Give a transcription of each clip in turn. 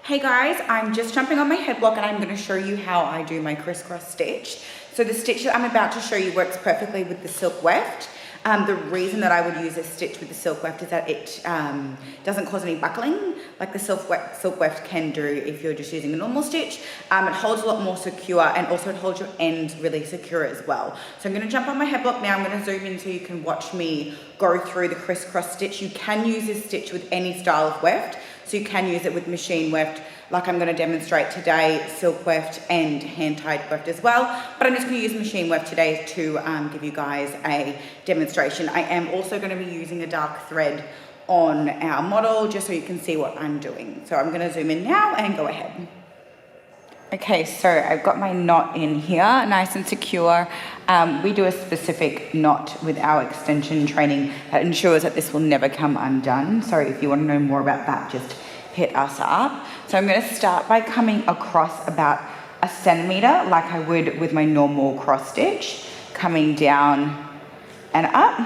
Hey guys, I'm just jumping on my head block and I'm going to show you how I do my crisscross stitch. So the stitch that I'm about to show you works perfectly with the silk weft. The reason that I would use this stitch with the silk weft is that it doesn't cause any buckling like the silk weft can do if you're just using a normal stitch. It holds a lot more secure, and also it holds your ends really secure as well. So I'm going to jump on my head block now. I'm going to zoom in so you can watch me go through the crisscross stitch. You can use this stitch with any style of weft. So you can use it with machine weft, like I'm going to demonstrate today, silk weft and hand-tied weft as well. But I'm just going to use machine weft today to give you guys a demonstration. I am also going to be using a dark thread on our model just so you can see what I'm doing. So I'm going to zoom in now and go ahead. Okay, so I've got my knot in here, nice and secure. We do a specific knot with our extension training that ensures that this will never come undone. So if you want to know more about that, just hit us up. So I'm going to start by coming across about 1 centimeter like I would with my normal cross stitch, coming down and up.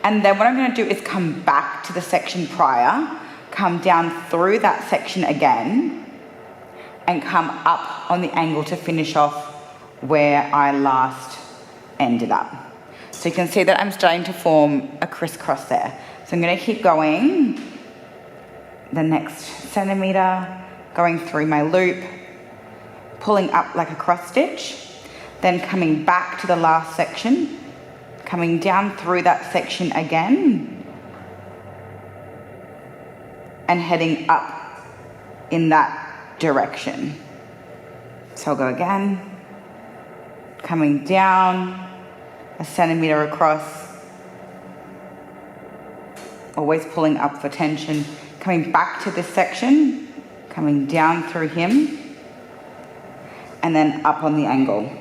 And then what I'm going to do is come back to the section prior, come down through that section again, and come up on the angle to finish off where I last ended up. So you can see that I'm starting to form a crisscross there. So I'm going to keep going the next centimeter, going through my loop, pulling up like a cross stitch, then coming back to the last section, coming down through that section again, and heading up in that direction. So I'll go again, coming down 1 centimeter across, always pulling up for tension, coming back to this section, coming down through him, and then up on the angle.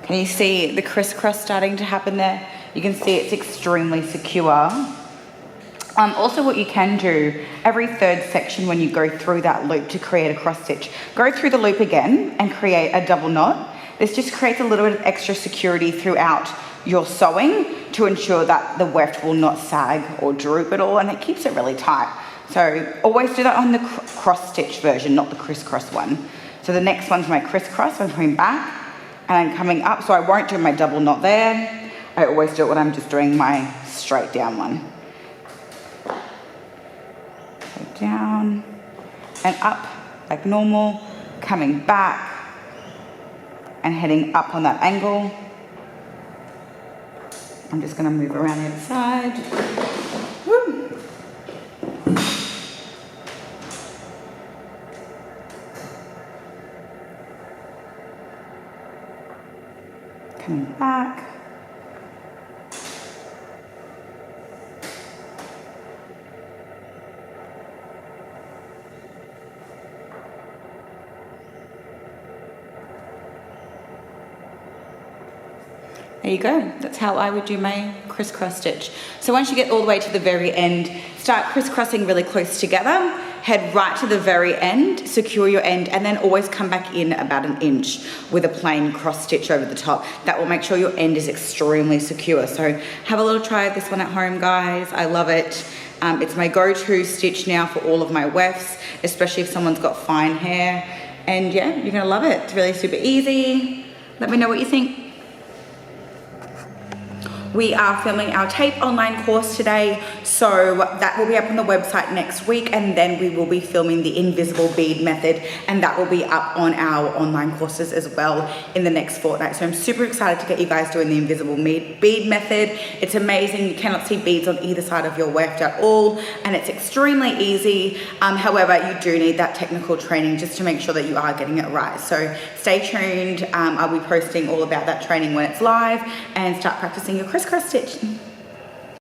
Can you see the crisscross starting to happen there? You can see it's extremely secure. Also what you can do, every third section when you go through that loop to create a cross stitch, go through the loop again and create a double knot. This just creates a little bit of extra security throughout your sewing to ensure that the weft will not sag or droop at all, and it keeps it really tight. So always do that on the cross stitch version, not the crisscross one. So the next one's my crisscross. I'm coming back and I'm coming up, so I won't do my double knot there. I always do it when I'm just doing my straight down one. Down and up like normal, coming back and heading up on that angle. I'm just going to move around the other side. Woo. Coming back. There you go. That's how I would do my crisscross stitch. So once you get all the way to the very end, start crisscrossing really close together, head right to the very end, secure your end, and then always come back in about 1 inch with a plain cross stitch over the top. That will make sure your end is extremely secure. So have a little try of this one at home, guys. I love it. It's my go-to stitch now for all of my wefts, especially if someone's got fine hair. And yeah, you're gonna love it. It's really super easy. Let me know what you think. We are filming our tape online course today, so that will be up on the website next week, and then we will be filming the invisible bead method, and that will be up on our online courses as well in the next fortnight. So I'm super excited to get you guys doing the invisible bead method. It's amazing. You cannot see beads on either side of your weft at all, and it's extremely easy. However, you do need that technical training just to make sure that you are getting it right. So stay tuned. I'll be posting all about that training when it's live, and start practicing your crisscross stitch.